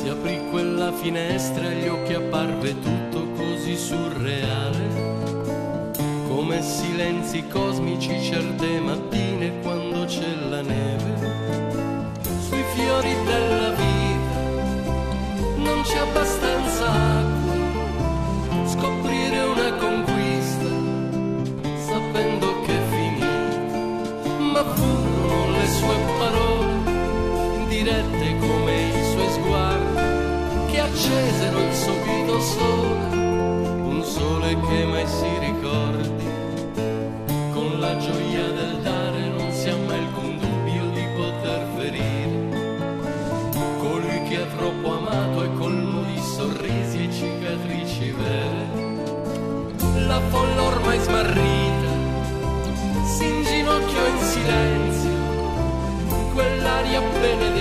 Si aprì quella finestra e agli occhi apparve tutto così surreale, come silenzi cosmici certe mattine quando c'è la neve. Sui fiori della vita non c'è abbastanza acqua, scoprire una conquista sapendo che è finita, ma furono le sue parole dirette come i suoi sguardi che accesero il sopito sole, un sole che mai si ricordi. Con la gioia del dare non si ha mai alcun dubbio di poter ferire colui che ha troppo amato è colmo di sorrisi e cicatrici vere. La folla ormai smarrita si inginocchiò in silenzio, quell'aria benedetta